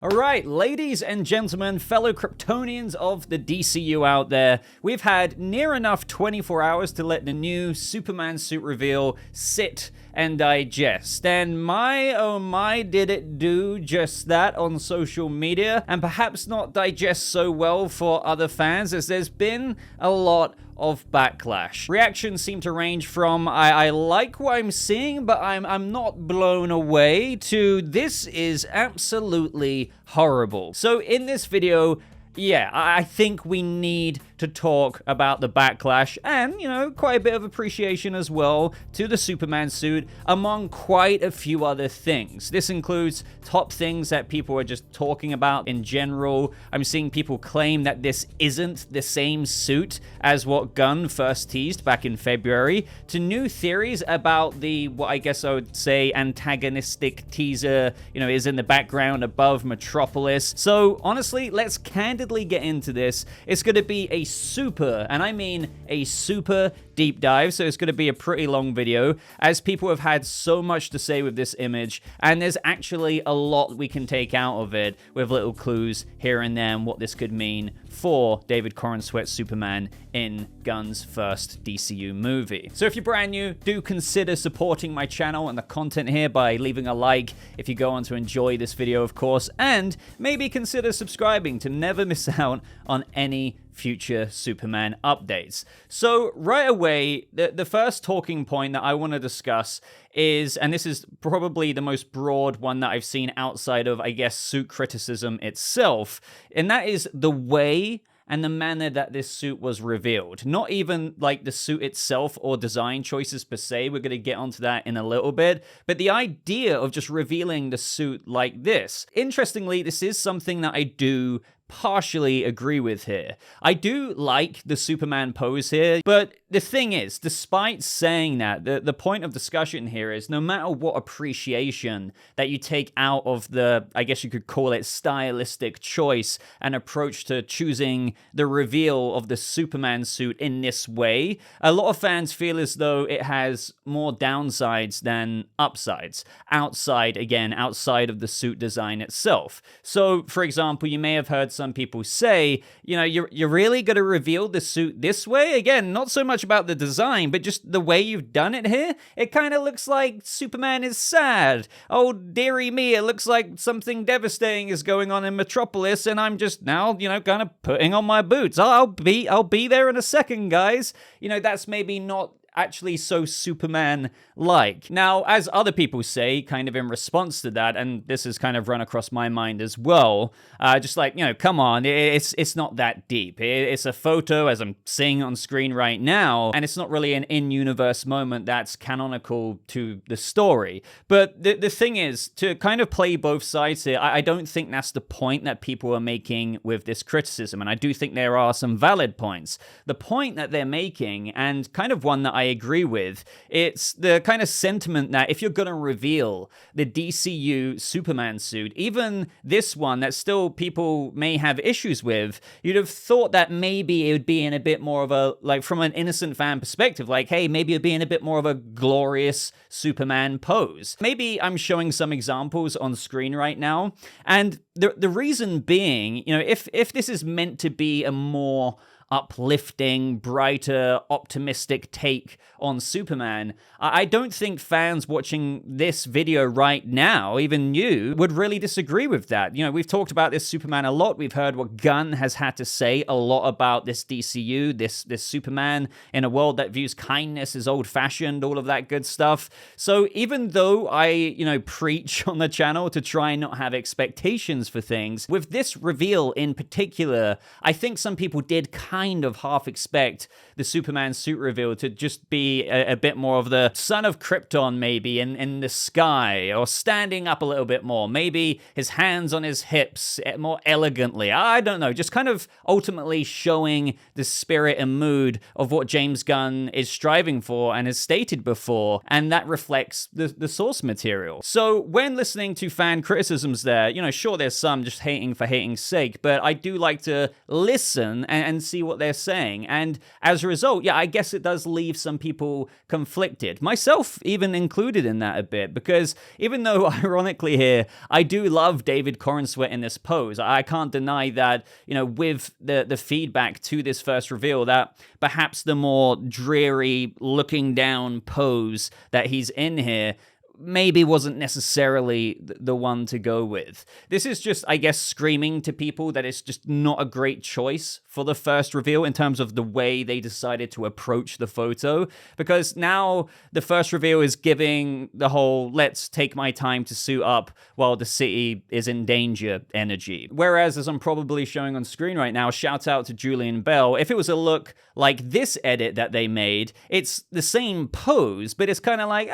Alright, ladies and gentlemen, fellow Kryptonians of the DCU out there, we've had near enough 24 hours to let the new Superman suit reveal sit and digest. And my, oh my, did it do just that on social media, and perhaps not digest so well for other fans, as there's been a lot of backlash. Reactions seem to range from I like what I'm seeing, but I'm not blown away, to this is absolutely horrible. So in this video, yeah, I think we need to talk about the backlash and, you know, quite a bit of appreciation as well to the Superman suit, among quite a few other things. This includes top things that people are just talking about in general. I'm seeing people claim that this isn't the same suit as what Gunn first teased back in February, to new theories about the, what I guess I would say, antagonistic teaser, you know, is in the background above Metropolis. So honestly, let's candidly get into this. It's going to be a super, and I mean a super deep dive, so it's going to be a pretty long video, as people have had so much to say with this image, and there's actually a lot we can take out of it, with little clues here and there, and what this could mean for David Corenswet's Superman in Gunn's first DCU movie. So if you're brand new, do consider supporting my channel and the content here by leaving a like if you go on to enjoy this video, of course, and maybe consider subscribing to never miss out on any future Superman updates. So right away, the first talking point that I want to discuss is, and this is probably the most broad one that I've seen outside of, I guess, suit criticism itself, and that is the way and the manner that this suit was revealed. Not even like the suit itself or design choices per se, we're going to get onto that in a little bit, but the idea of just revealing the suit like this. Interestingly, this is something that I do partially agree with here. I do like the Superman pose here, but the thing is, despite saying that, the point of discussion here is no matter what appreciation that you take out of the, I guess you could call it, stylistic choice and approach to choosing the reveal of the Superman suit in this way, a lot of fans feel as though it has more downsides than upsides. Outside of the suit design itself. So, for example, you may have heard some people say, you know, you're really going to reveal the suit this way? Again, not so much about the design, but just the way you've done it here. It kind of looks like Superman is sad. Oh, dearie me, it looks like something devastating is going on in Metropolis, and I'm just now, you know, kind of putting on my boots. I'll be there in a second, guys. You know, that's maybe not actually so Superman-like. Now, as other people say, kind of in response to that, and this has kind of run across my mind as well, just like, you know, come on, it's not that deep. It's a photo, as I'm seeing on screen right now, and it's not really an in-universe moment that's canonical to the story. But the thing is, to kind of play both sides here, I don't think that's the point that people are making with this criticism, and I do think there are some valid points. The point that they're making, and kind of one that I agree with, it's the kind of sentiment that if you're going to reveal the DCU Superman suit, even this one that still people may have issues with, you'd have thought that maybe it would be in a bit more of a, like from an innocent fan perspective, like, hey, maybe it'd be in a bit more of a glorious Superman pose. Maybe I'm showing some examples on screen right now, and the reason being, you know, if this is meant to be a more uplifting, brighter, optimistic take on Superman, I don't think fans watching this video right now, even you, would really disagree with that. You know, we've talked about this Superman a lot. We've heard what Gunn has had to say a lot about this DCU, this Superman in a world that views kindness as old-fashioned, all of that good stuff. So even though I, you know, preach on the channel to try and not have expectations for things, with this reveal in particular, I think some people did kind of half expect the Superman suit reveal to just be a bit more of the son of Krypton, maybe, in the sky, or standing up a little bit more, maybe his hands on his hips more elegantly. I don't know, just kind of ultimately showing the spirit and mood of what James Gunn is striving for and has stated before, and that reflects the source material. So when listening to fan criticisms there, you know, sure, there's some just hating for hating's sake, but I do like to listen and see what they're saying. And as a result, yeah, I guess it does leave some people conflicted, myself even included in that a bit, because even though ironically here, I do love David Corenswet in this pose, I can't deny that, you know, with the feedback to this first reveal, that perhaps the more dreary looking down pose that he's in here maybe wasn't necessarily the one to go with. This is just, I guess, screaming to people that it's just not a great choice for the first reveal in terms of the way they decided to approach the photo, because now the first reveal is giving the whole let's take my time to suit up while the city is in danger energy. Whereas, as I'm probably showing on screen right now, shout out to Julian Bell, if it was a look like this edit that they made, it's the same pose, but it's kind of like,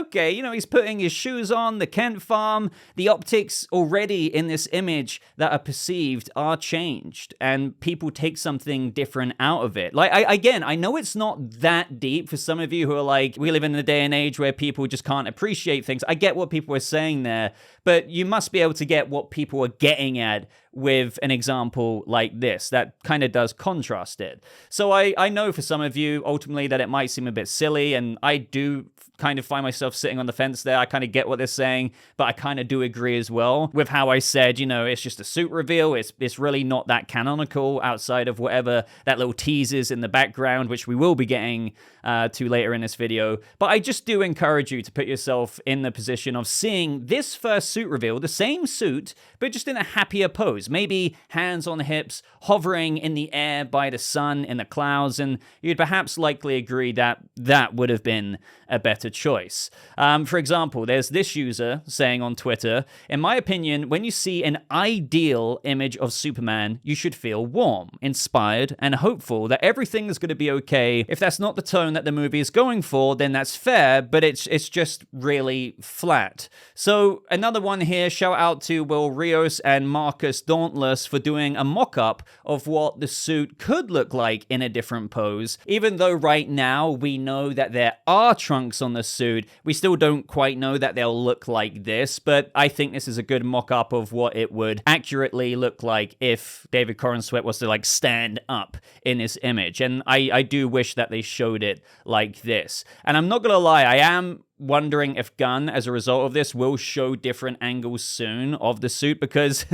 okay, you know, he's putting his shoes on, the Kent farm, the optics already in this image that are perceived are changed, and people take something different out of it. Like, I know it's not that deep for some of you who are like, we live in a day and age where people just can't appreciate things. I get what people are saying there, but you must be able to get what people are getting at with an example like this that kind of does contrast it. So I know for some of you ultimately that it might seem a bit silly, and I do kind of find myself sitting on the fence there. I kind of get what they're saying, but I kind of do agree as well with how I said, you know, it's just a suit reveal. It's really not that canonical outside of whatever that little tease is in the background, which we will be getting to later in this video. But I just do encourage you to put yourself in the position of seeing this first suit reveal, the same suit, but just in a happier pose. Maybe hands on hips, hovering in the air by the sun in the clouds, and you'd perhaps likely agree that that would have been a better choice. For example, there's this user saying on Twitter, in my opinion, when you see an ideal image of Superman, you should feel warm, inspired, and hopeful that everything is going to be okay. If that's not the tone that the movie is going for, then that's fair, but it's just really flat. So another one here, shout out to Will Rios and Marcus Dauntless for doing a mock-up of what the suit could look like in a different pose. Even though right now we know that there are trunks on the suit, we still don't quite know that they'll look like this, but I think this is a good mock-up of what it would accurately look like if David Corenswet was to like stand up in this image. And I do wish that they showed it like this. And I'm not gonna lie, I am wondering if Gunn, as a result of this, will show different angles soon of the suit, because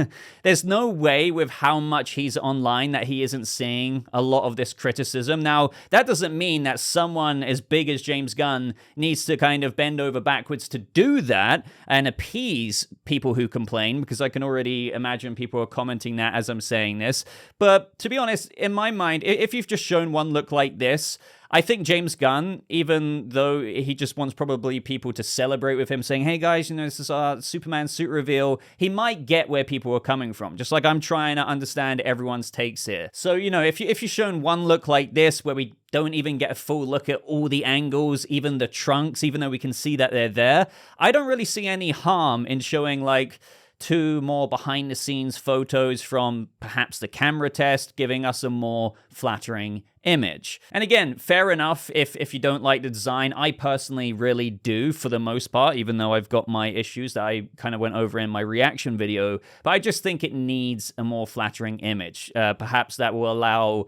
there's no way with how much he's online that he isn't seeing a lot of this criticism. Now, that doesn't mean that someone as big as James Gunn needs to kind of bend over backwards to do that and appease people who complain, because I can already imagine people are commenting that as I'm saying this. But to be honest, in my mind, if you've just shown one look like this, I think James Gunn, even though he just wants probably people to celebrate with him, saying, hey guys, you know, this is our Superman suit reveal, he might get where people are coming from, just like I'm trying to understand everyone's takes here. So, you know, if you've shown one look like this, where we don't even get a full look at all the angles, even the trunks, even though we can see that they're there, I don't really see any harm in showing, like, 2 more behind-the-scenes photos from perhaps the camera test, giving us a more flattering image. And again, fair enough if you don't like the design. I personally really do, for the most part, even though I've got my issues that I kind of went over in my reaction video. But I just think it needs a more flattering image. Perhaps that will allow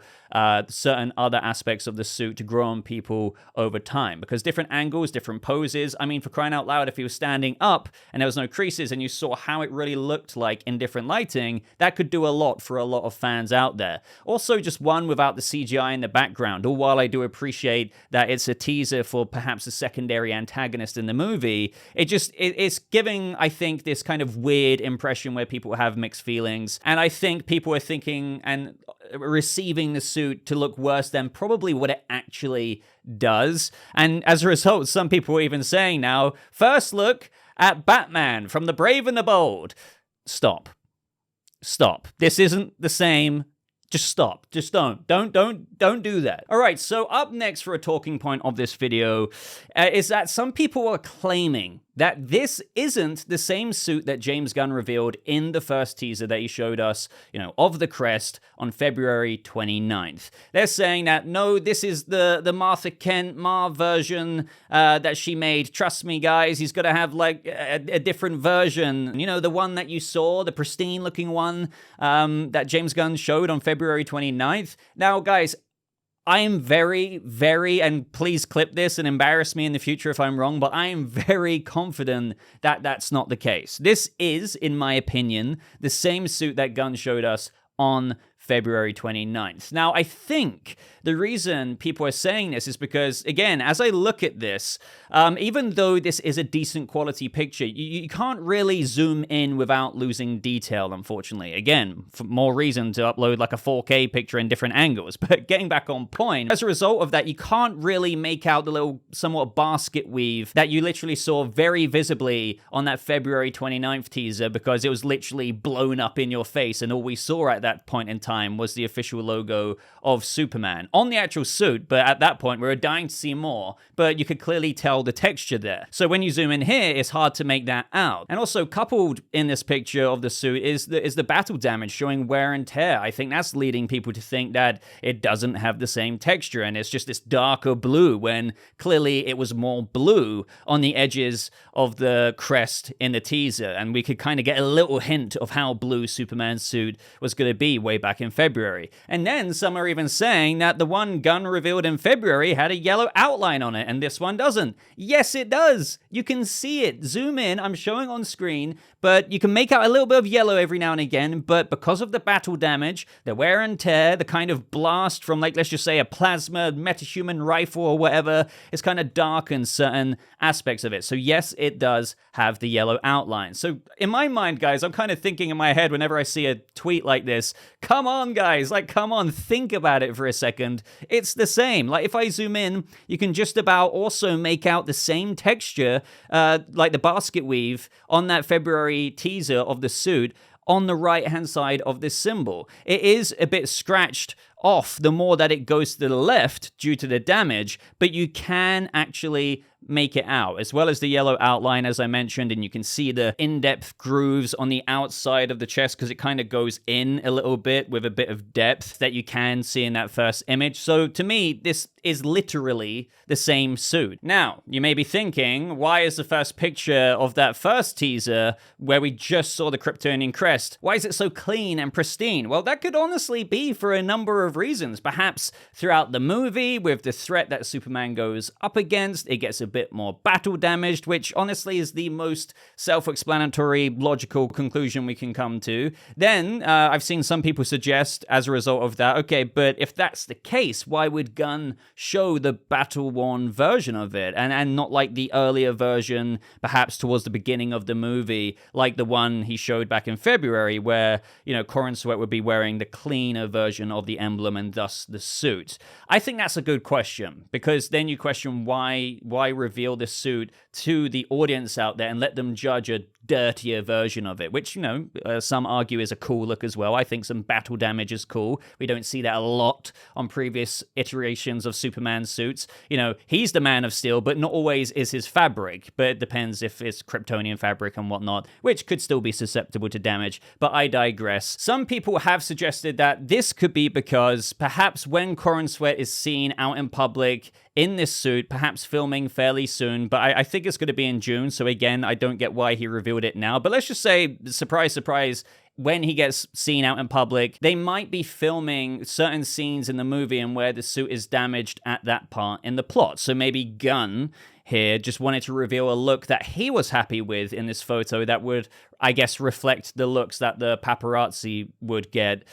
certain other aspects of the suit to grow on people over time, because different angles, different poses. I mean, for crying out loud, if he was standing up and there was no creases and you saw how it really looked like in different lighting, that could do a lot for a lot of fans out there. Also, just one without the CGI in the background. Or while I do appreciate that it's a teaser for perhaps a secondary antagonist in the movie, it's giving, I think, this kind of weird impression where people have mixed feelings. And I think people are thinking and receiving the suit to look worse than probably what it actually does. And as a result, some people are even saying now, first look at Batman from The Brave and the Bold. Stop. This isn't the same. Just stop. Just don't do that. All right, so up next for a talking point of this video is that some people are claiming that this isn't the same suit that James Gunn revealed in the first teaser that he showed us, of the crest on February 29th. They're saying that, no, this is the Martha Kent version that she made. Trust me, guys, he's going to have like a different version. The one that you saw, the pristine looking one that James Gunn showed on February 29th. Now, guys, I am very, very, and please clip this and embarrass me in the future if I'm wrong, but I am very confident that that's not the case. This is, in my opinion, the same suit that Gunn showed us on February 29th. Now, I think the reason people are saying this is because, again, as I look at this, even though this is a decent quality picture, you can't really zoom in without losing detail, unfortunately. Again, for more reason to upload like a 4K picture in different angles. But getting back on point, as a result of that, you can't really make out the little somewhat basket weave that you literally saw very visibly on that February 29th teaser, because it was literally blown up in your face, and all we saw at that point in time was the official logo of Superman on the actual suit. But at that point, we were dying to see more, but you could clearly tell the texture there. So when you zoom in here, it's hard to make that out. And also coupled in this picture of the suit is the battle damage showing wear and tear. I think that's leading people to think that it doesn't have the same texture and it's just this darker blue, when clearly it was more blue on the edges of the crest in the teaser. And we could kind of get a little hint of how blue Superman's suit was going to be way back in February. And then some are even saying that the one Gunn revealed in February had a yellow outline on it, and this one doesn't. Yes, it does. You can see it. Zoom in. I'm showing on screen, but you can make out a little bit of yellow every now and again, but because of the battle damage, the wear and tear, the kind of blast from, like, let's just say a plasma metahuman rifle or whatever, it's kind of darkened certain aspects of it. So yes, it does have the yellow outline. So in my mind, guys, I'm kind of thinking in my head whenever I see a tweet like this, come on, guys, like, come on, think about it for a second. It's the same. Like, if I zoom in, you can just about also make out the same texture, like the basket weave on that February teaser of the suit on the right-hand side of this symbol. It is a bit scratched off the more that it goes to the left due to the damage, but you can actually make it out, as well as the yellow outline, as I mentioned, and you can see the in-depth grooves on the outside of the chest because it kind of goes in a little bit with a bit of depth that you can see in that first image. So to me, this is literally the same suit. Now, you may be thinking, why is the first picture of that first teaser where we just saw the Kryptonian crest, why is it so clean and pristine? Well, that could honestly be for a number of reasons. Perhaps throughout the movie, with the threat that Superman goes up against, it gets a bit more battle damaged, which honestly is the most self-explanatory, logical conclusion we can come to. Then, I've seen some people suggest, as a result of that, okay, but if that's the case, why would Gunn show the battle-worn version of it, and not like the earlier version, perhaps towards the beginning of the movie, like the one he showed back in February, where, Corenswet would be wearing the cleaner version of the emblem and thus the suit? I think that's a good question, because then you question why reveal the suit to the audience out there and let them judge a dirtier version of it, which, some argue is a cool look as well. I think some battle damage is cool. We don't see that a lot on previous iterations of Superman suits. He's the Man of Steel, but not always is his fabric, but it depends if it's Kryptonian fabric and whatnot, which could still be susceptible to damage, but I digress. Some people have suggested that this could be because perhaps when Corenswet is seen out in public in this suit, perhaps filming fairly soon, but I think it's going to be in June, so again, I don't get why he revealed it now, but let's just say, surprise, surprise, when he gets seen out in public, they might be filming certain scenes in the movie and where the suit is damaged at that part in the plot. So maybe Gunn here just wanted to reveal a look that he was happy with in this photo that would, I guess, reflect the looks that the paparazzi would get.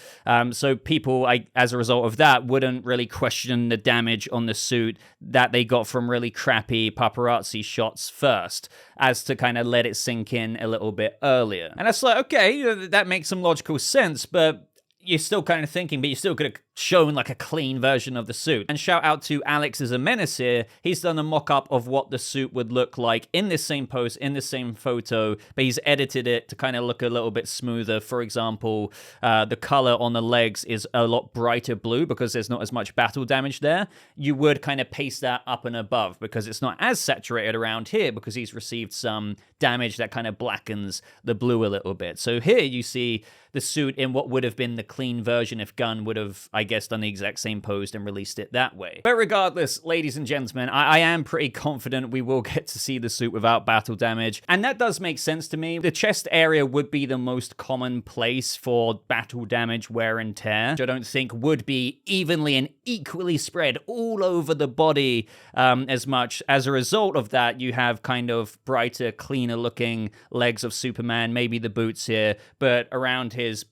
So people, as a result of that, wouldn't really question the damage on the suit that they got from really crappy paparazzi shots first, as to kind of let it sink in a little bit earlier. And it's like, okay, that makes some logical sense, but you're still kind of thinking, but you're still going to shown like a clean version of the suit. And shout out to Alex as a Menace here. He's done a mock-up of what the suit would look like in this same post, in the same photo, but he's edited it to kind of look a little bit smoother. For example, the color on the legs is a lot brighter blue because there's not as much battle damage there. You would kind of paste that up and above because it's not as saturated around here because he's received some damage that kind of blackens the blue a little bit. So here you see the suit in what would have been the clean version if Gunn would have, I guess, done the exact same pose and released it that way. But regardless, ladies and gentlemen, I am pretty confident we will get to see the suit without battle damage, and that does make sense to me. The chest area would be the most common place for battle damage, wear and tear, which I don't think would be evenly and equally spread all over the body as much. As a result of that, you have kind of brighter, cleaner looking legs of Superman, maybe the boots here, but around his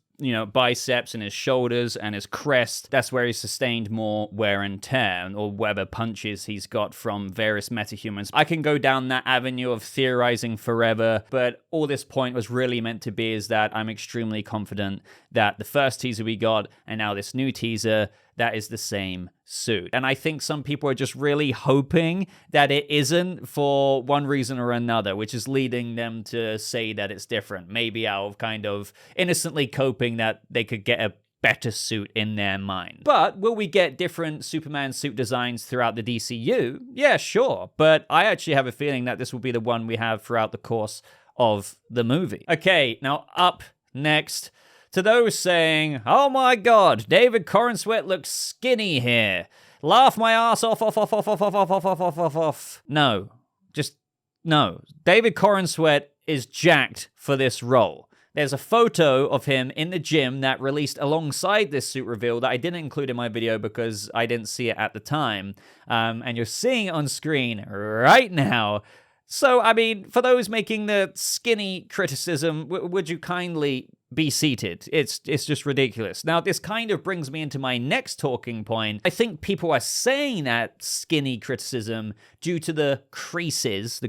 biceps and his shoulders and his crest, that's where he's sustained more wear and tear, or whatever punches he's got from various metahumans. I can go down that avenue of theorizing forever, but all this point was really meant to be is that I'm extremely confident that the first teaser we got and now this new teaser, that is the same suit. And I think some people are just really hoping that it isn't for one reason or another, which is leading them to say that it's different. Maybe out of kind of innocently coping that they could get a better suit in their mind. But will we get different Superman suit designs throughout the DCU? Yeah, sure. But I actually have a feeling that this will be the one we have throughout the course of the movie. Okay, now up next, to those saying, oh my god, David Corenswet looks skinny here. Laugh my ass off. No. Just no. David Corenswet is jacked for this role. There's a photo of him in the gym that released alongside this suit reveal that I didn't include in my video because I didn't see it at the time. And you're seeing it on screen right now. So, I mean, for those making the skinny criticism, would you kindly be seated? It's just ridiculous. Now, this kind of brings me into my next talking point. I think people are saying that skinny criticism due to the creases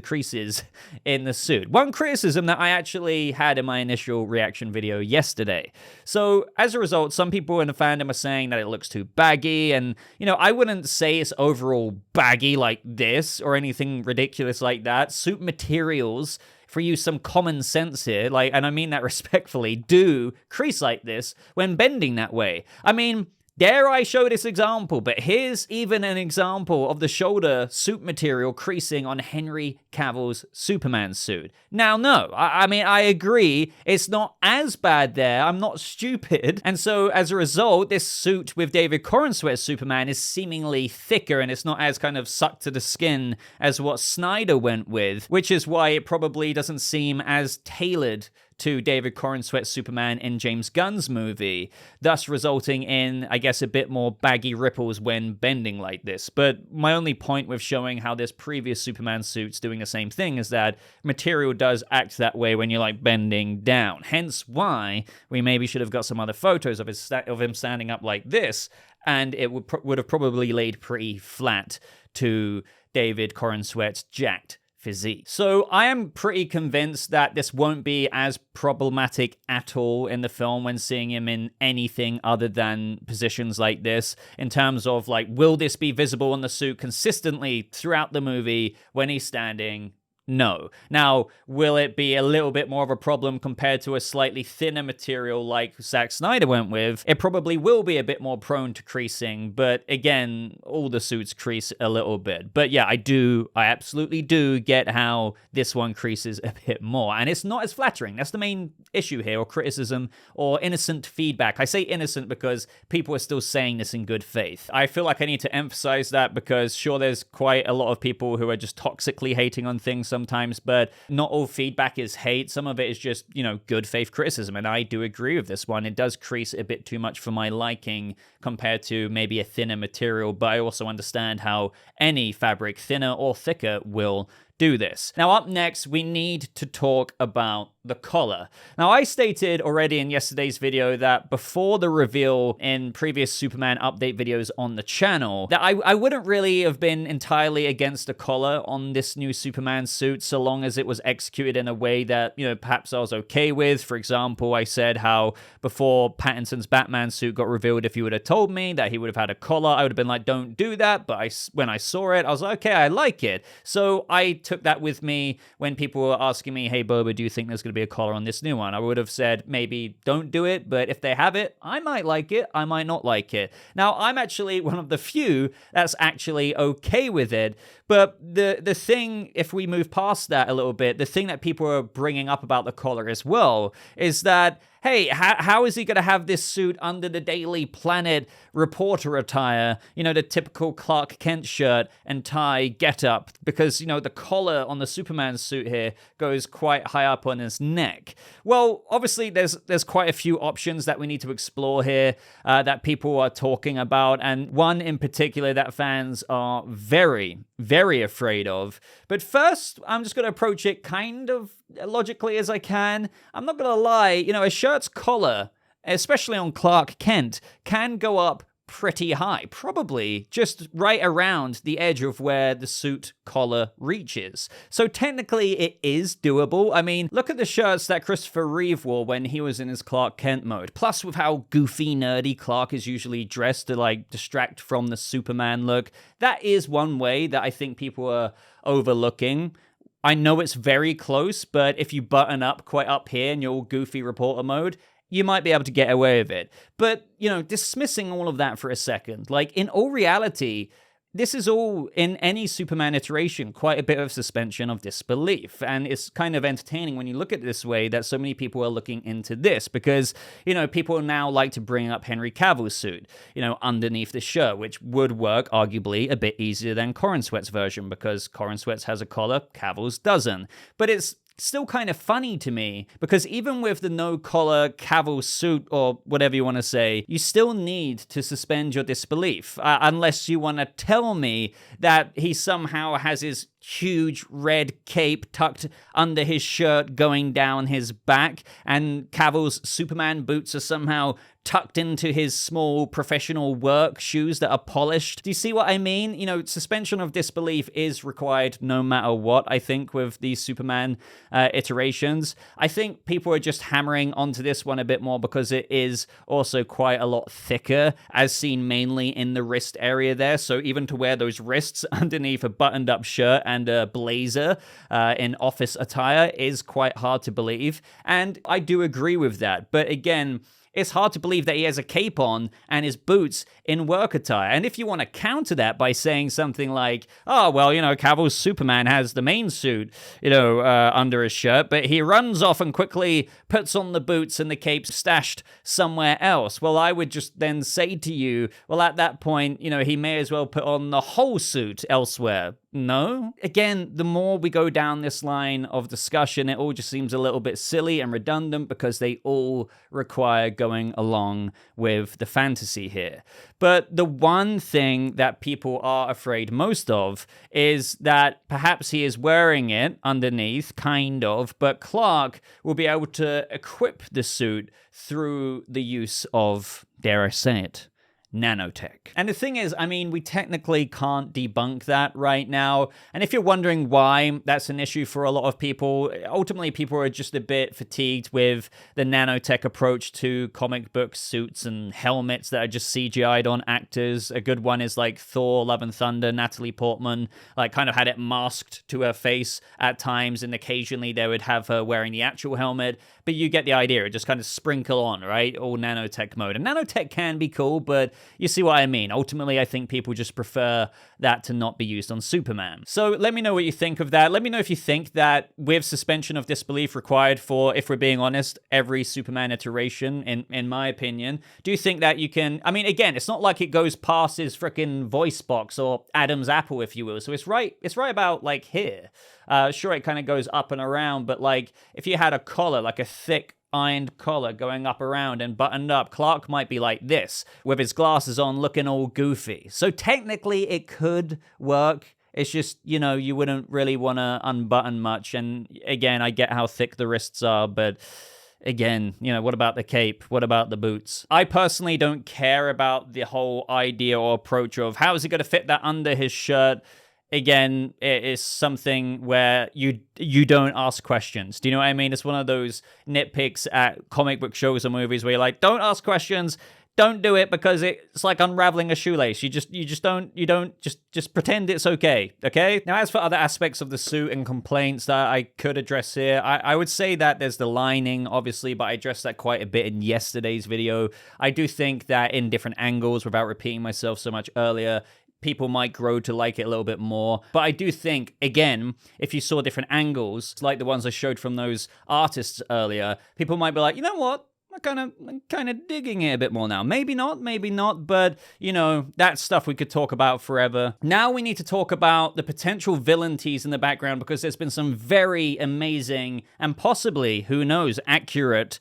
in the suit. One criticism that I actually had in my initial reaction video yesterday. So, as a result, some people in the fandom are saying that it looks too baggy, and, I wouldn't say it's overall baggy like this or anything ridiculous like that. Suit materials, for you some common sense here, and I mean that respectfully, do crease like this when bending that way. I mean, dare I show this example, but here's even an example of the shoulder suit material creasing on Henry Cavill's Superman suit. Now, no, I mean, I agree, it's not as bad there, I'm not stupid, and so as a result, this suit with David Corenswet's Superman is seemingly thicker, and it's not as kind of sucked to the skin as what Snyder went with, which is why it probably doesn't seem as tailored to David Corenswet's Superman in James Gunn's movie, thus resulting in, I guess, a bit more baggy ripples when bending like this. But my only point with showing how this previous Superman suit's doing the same thing is that material does act that way when you're bending down. Hence why we maybe should have got some other photos of him standing up like this, and it would have probably laid pretty flat to David Corenswet's jacked physique. So I am pretty convinced that this won't be as problematic at all in the film when seeing him in anything other than positions like this, in terms of will this be visible on the suit consistently throughout the movie when he's standing? No. Now, will it be a little bit more of a problem compared to a slightly thinner material like Zack Snyder went with? It probably will be a bit more prone to creasing, but again, all the suits crease a little bit. But yeah, I absolutely do get how this one creases a bit more, and it's not as flattering. That's the main issue here, or criticism, or innocent feedback. I say innocent because people are still saying this in good faith. I feel like I need to emphasize that because sure, there's quite a lot of people who are just toxically hating on things sometimes, but not all feedback is hate. Some of it is just, good faith criticism, and I do agree with this one. It does crease a bit too much for my liking compared to maybe a thinner material, but I also understand how any fabric, thinner or thicker, will do this. Now, up next, we need to talk about the collar. Now, I stated already in yesterday's video that before the reveal in previous Superman update videos on the channel, that I wouldn't really have been entirely against a collar on this new Superman suit so long as it was executed in a way that, perhaps I was okay with. For example, I said how before Pattinson's Batman suit got revealed, if you would have told me that he would have had a collar, I would have been like, don't do that. But when I saw it, I was like, okay, I like it. So I took that with me when people were asking me, hey, Boba, do you think there's going to be a collar on this new one? I would have said, maybe don't do it, but if they have it, I might like it, I might not like it. Now, I'm actually one of the few that's actually okay with it, but the thing, if we move past that a little bit, the thing that people are bringing up about the collar as well is that, hey, how is he going to have this suit under the Daily Planet reporter attire, the typical Clark Kent shirt and tie getup? Because, the collar on the Superman suit here goes quite high up on his neck. Well, obviously, there's quite a few options that we need to explore here that people are talking about, and one in particular that fans are very, very afraid of. But first, I'm just going to approach it kind of logically as I can. I'm not going to lie, a shirt's collar, especially on Clark Kent, can go up pretty high, probably just right around the edge of where the suit collar reaches. So technically it is doable. I mean, look at the shirts that Christopher Reeve wore when he was in his Clark Kent mode. Plus with how goofy, nerdy Clark is usually dressed to distract from the Superman look. That is one way that I think people are overlooking. I know it's very close, but if you button up quite up here in your goofy reporter mode, you might be able to get away with it. But, dismissing all of that for a second, in all reality, this is all, in any Superman iteration, quite a bit of suspension of disbelief. And it's kind of entertaining when you look at it this way that so many people are looking into this because, people now like to bring up Henry Cavill's suit, underneath the shirt, which would work arguably a bit easier than Corenswet's version because Corenswet's has a collar, Cavill's doesn't. But it's still kind of funny to me because even with the no collar Cavill suit or whatever you want to say, you still need to suspend your disbelief unless you want to tell me that he somehow has his huge red cape tucked under his shirt going down his back and Cavill's Superman boots are somehow tucked into his small professional work shoes that are polished. Do you see what I mean? Suspension of disbelief is required no matter what, I think, with these Superman iterations. I think people are just hammering onto this one a bit more because it is also quite a lot thicker, as seen mainly in the wrist area there. So even to wear those wrists underneath a buttoned up shirt and a blazer in office attire is quite hard to believe. And I do agree with that. But again, it's hard to believe that he has a cape on and his boots in work attire. And if you want to counter that by saying something like, oh, well, Cavill's Superman has the main suit, under his shirt, but he runs off and quickly puts on the boots and the cape stashed somewhere else. Well, I would just then say to you, well, at that point, he may as well put on the whole suit elsewhere. No? Again, the more we go down this line of discussion, it all just seems a little bit silly and redundant because they all require going along with the fantasy here. But the one thing that people are afraid most of is that perhaps he is wearing it underneath, kind of, but Clark will be able to equip the suit through the use of, dare I say it, nanotech. And the thing is, we technically can't debunk that right now. And if you're wondering why that's an issue for a lot of people, ultimately people are just a bit fatigued with the nanotech approach to comic book suits and helmets that are just CGI'd on actors. A good one is Thor, Love and Thunder, Natalie Portman, kind of had it masked to her face at times, and occasionally they would have her wearing the actual helmet. But you get the idea. It just kind of sprinkle on, right? All nanotech mode. And nanotech can be cool, but you see what I mean. Ultimately, I think people just prefer that to not be used on Superman. So let me know what you think of that. Let me know if you think that with suspension of disbelief required for, if we're being honest, every Superman iteration, in my opinion, do you think that you can... again, it's not like it goes past his freaking voice box or Adam's apple, if you will. So it's right about here. Sure, it kind of goes up and around, but if you had a collar, a thick ironed collar going up around and buttoned up, Clark might be like this, with his glasses on looking all goofy. So technically it could work. It's just, you wouldn't really want to unbutton much. And again, I get how thick the wrists are, but again, what about the cape? What about the boots? I personally don't care about the whole idea or approach of how is he going to fit that under his shirt. Again, it is something where you don't ask questions. Do you know what I mean? It's one of those nitpicks at comic book shows or movies where you're like, don't ask questions. Don't do it because it's like unraveling a shoelace. You just pretend it's okay. Now, as for other aspects of the suit and complaints that I could address here, I would say that there's the lining, obviously, but I addressed that quite a bit in yesterday's video. I do think that in different angles, without repeating myself so much earlier, people might grow to like it a little bit more. But I do think, again, if you saw different angles, like the ones I showed from those artists earlier, people might be like, you know what? I'm kind of digging it a bit more now. Maybe not, but, that stuff we could talk about forever. Now we need to talk about the potential villain tease in the background, because there's been some very amazing and possibly, who knows, accurate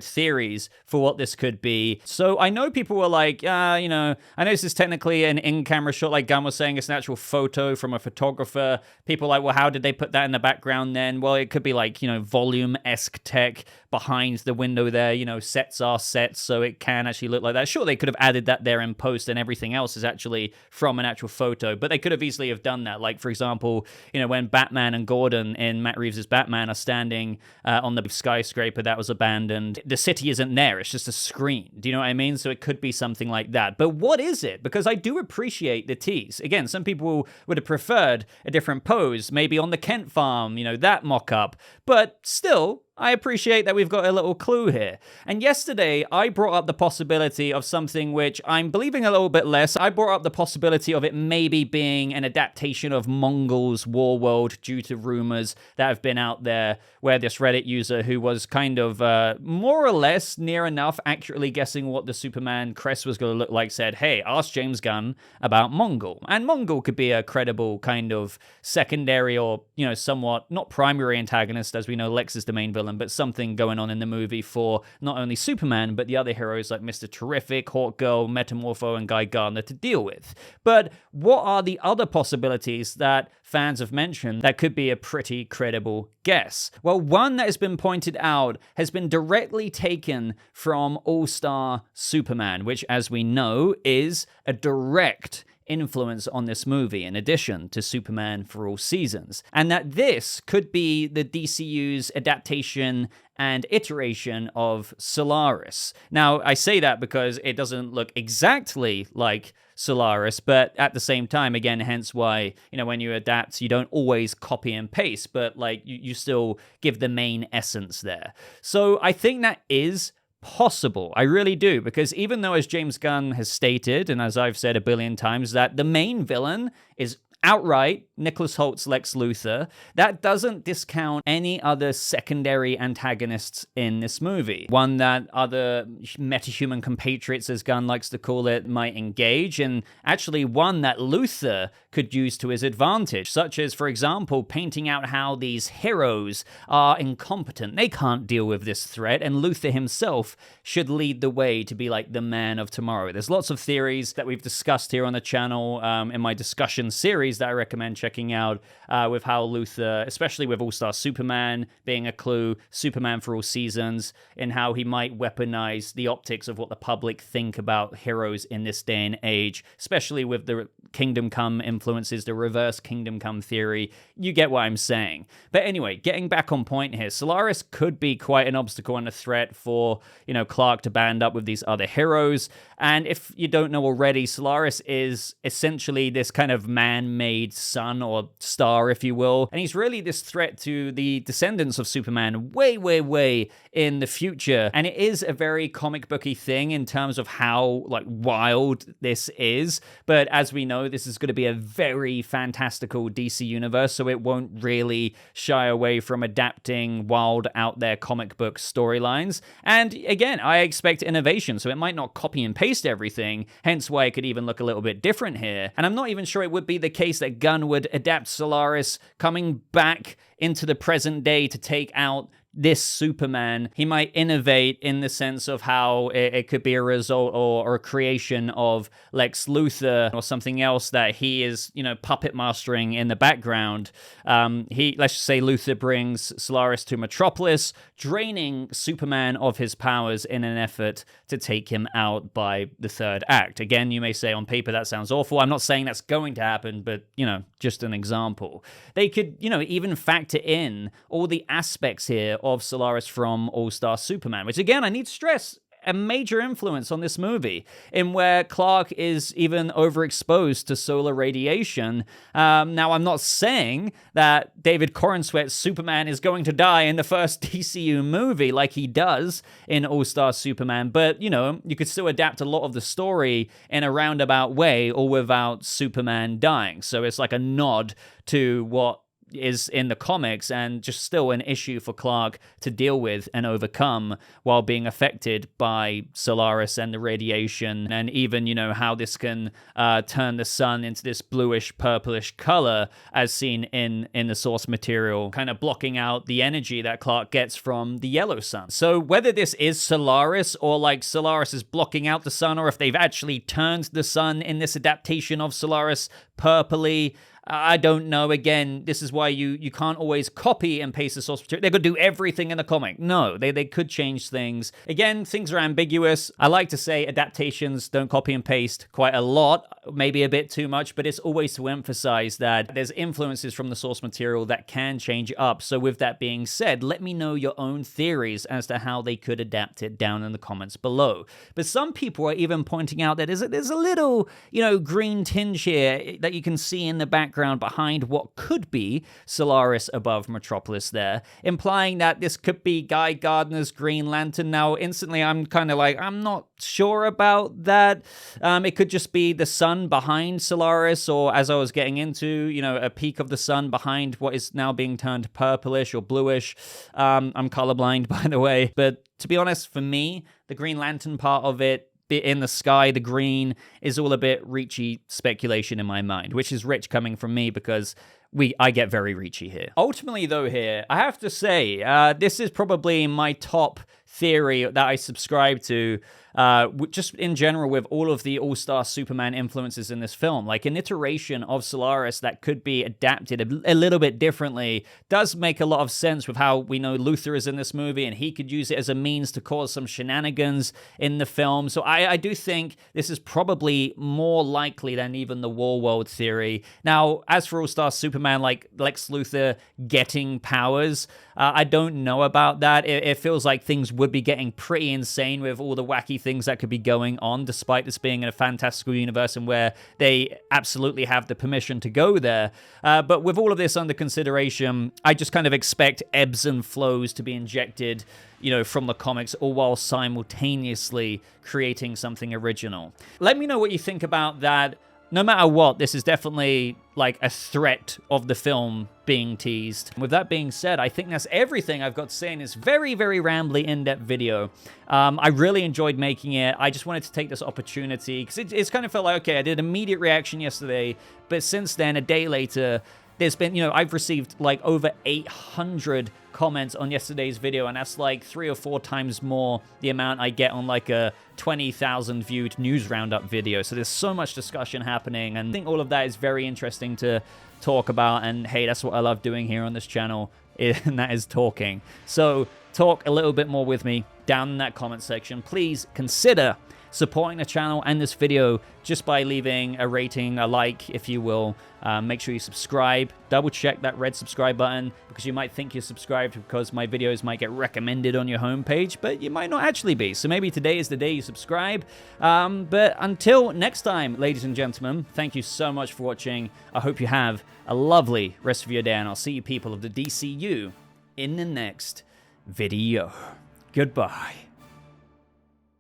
theories for what this could be. So I know people were like, I know this is technically an in-camera shot, like Gunn was saying, it's an actual photo from a photographer. People are like, well, how did they put that in the background then? Well, it could be like, volume-esque tech behind the window there, sets are sets, so it can actually look like that. Sure, they could have added that there in post and everything else is actually from an actual photo, but they could have easily have done that. Like, for example, when Batman and Gordon in Matt Reeves' Batman are standing on the skyscraper that was abandoned, the city isn't there, it's just a screen. Do you know what I mean? So it could be something like that. But what is it? Because I do appreciate the tease. Again, some people would have preferred a different pose, maybe on the Kent farm, that mock-up, but still, I appreciate that we've got a little clue here. And yesterday, I brought up the possibility of something which I'm believing a little bit less. I brought up the possibility of it maybe being an adaptation of Mongel's Warworld due to rumors that have been out there, where this Reddit user who was kind of more or less near enough accurately guessing what the Superman crest was going to look like said, hey, ask James Gunn about Mongel. And Mongel could be a credible kind of secondary or, somewhat not primary antagonist. As we know, Lex is the main villain, but something going on in the movie for not only Superman, but the other heroes like Mr. Terrific, Hawkgirl, Metamorpho, and Guy Gardner to deal with. But what are the other possibilities that fans have mentioned that could be a pretty credible guess? Well, one that has been pointed out has been directly taken from All-Star Superman, which, as we know, is a direct influence on this movie in addition to Superman for All Seasons, and that this could be the DCU's adaptation and iteration of Solaris. Now, I say that because it doesn't look exactly like Solaris, but at the same time, again, hence why, when you adapt, you don't always copy and paste, but like you still give the main essence there. So I think that is possible. I really do, because even though, as James Gunn has stated, and as I've said a billion times, that the main villain is outright Nicholas Holt's Lex Luthor, that doesn't discount any other secondary antagonists in this movie. One that other metahuman compatriots, as Gunn likes to call it, might engage, and actually one that Luthor could use to his advantage, such as, for example, painting out how these heroes are incompetent. They can't deal with this threat, and Luthor himself should lead the way to be like the man of tomorrow. There's lots of theories that we've discussed here on the channel in my discussion series that I recommend checking out with how Luthor, especially with All-Star Superman being a clue, Superman for All Seasons, and how he might weaponize the optics of what the public think about heroes in this day and age, especially with the Kingdom Come influences, the reverse Kingdom Come theory. You get what I'm saying. But anyway, getting back on point here, Solaris could be quite an obstacle and a threat for, Clark to band up with these other heroes. And if you don't know already, Solaris is essentially this kind of man-made sun or star, if you will. And he's really this threat to the descendants of Superman way, way, way in the future. And it is a very comic booky thing in terms of how wild this is. But as we know, this is going to be a very fantastical DC universe, so it won't really shy away from adapting wild, out there comic book storylines. And again, I expect innovation, so it might not copy and paste everything, hence why it could even look a little bit different here. And I'm not even sure it would be the case that Gunn would adapt Solaris coming back into the present day to take out this Superman, he might innovate in the sense of how it could be a result or a creation of Lex Luthor or something else that he is, puppet mastering in the background. Let's just say Luthor brings Solaris to Metropolis, draining Superman of his powers in an effort to take him out by the third act. Again, you may say on paper that sounds awful. I'm not saying that's going to happen, but, just an example. They could, even factor in all the aspects here of Solaris from All-Star Superman, which again, I need to stress, a major influence on this movie, in where Clark is even overexposed to solar radiation. Now, I'm not saying that David Corenswet's Superman is going to die in the first DCU movie like he does in All-Star Superman, but, you could still adapt a lot of the story in a roundabout way or without Superman dying. So it's like a nod to what is in the comics, and just still an issue for Clark to deal with and overcome while being affected by Solaris and the radiation, and even, how this can turn the sun into this bluish, purplish color as seen in the source material, kind of blocking out the energy that Clark gets from the yellow sun. So whether this is Solaris, or like Solaris is blocking out the sun, or if they've actually turned the sun in this adaptation of Solaris purpley, I don't know. Again, this is why you can't always copy and paste the source material. They could do everything in the comic. No, they could change things. Again, things are ambiguous. I like to say adaptations don't copy and paste quite a lot, maybe a bit too much, but it's always to emphasize that there's influences from the source material that can change up. So with that being said, let me know your own theories as to how they could adapt it down in the comments below. But some people are even pointing out that there's a little, green tinge here that you can see in the background behind what could be Solaris above Metropolis there, implying that this could be Guy Gardner's Green Lantern. Now, instantly, I'm kind of like, I'm not sure about that. It could just be the sun behind Solaris, or as I was getting into, a peak of the sun behind what is now being turned purplish or bluish. I'm colorblind, by the way. But to be honest, for me, the Green Lantern part of it, in the sky, the green, is all a bit reachy speculation in my mind, which is rich coming from me because I get very reachy here. Ultimately, though, here, I have to say, this is probably my top theory that I subscribe to, just in general with all of the All-Star Superman influences in this film. Like an iteration of Solaris that could be adapted a little bit differently does make a lot of sense with how we know Luthor is in this movie, and he could use it as a means to cause some shenanigans in the film. So I do think this is probably more likely than even the War World theory. Now, as for All-Star Superman, like Lex Luthor getting powers, I don't know about that. It feels like things would be getting pretty insane with all the wacky things that could be going on, despite this being in a fantastical universe and where they absolutely have the permission to go there. But with all of this under consideration, I just kind of expect ebbs and flows to be injected, from the comics, all while simultaneously creating something original. Let me know what you think about that. No matter what, this is definitely like a threat of the film being teased. With that being said, I think that's everything I've got to say in this very, very rambly, in-depth video. I really enjoyed making it. I just wanted to take this opportunity because it's kind of felt like, okay, I did immediate reaction yesterday, but since then, a day later, there's been, I've received like over 800 comments on yesterday's video, and that's like 3 or 4 times more the amount I get on like a 20,000 viewed news roundup video. So there's so much discussion happening, and I think all of that is very interesting to talk about. And hey, that's what I love doing here on this channel, and that is talking. So talk a little bit more with me down in that comment section. Please consider supporting the channel and this video just by leaving a rating, a like, if you will. Make sure you subscribe. Double check that red subscribe button, because you might think you're subscribed because my videos might get recommended on your homepage, but you might not actually be. So maybe today is the day you subscribe. But until next time, ladies and gentlemen, thank you so much for watching. I hope you have a lovely rest of your day, and I'll see you people of the DCU in the next video. Goodbye.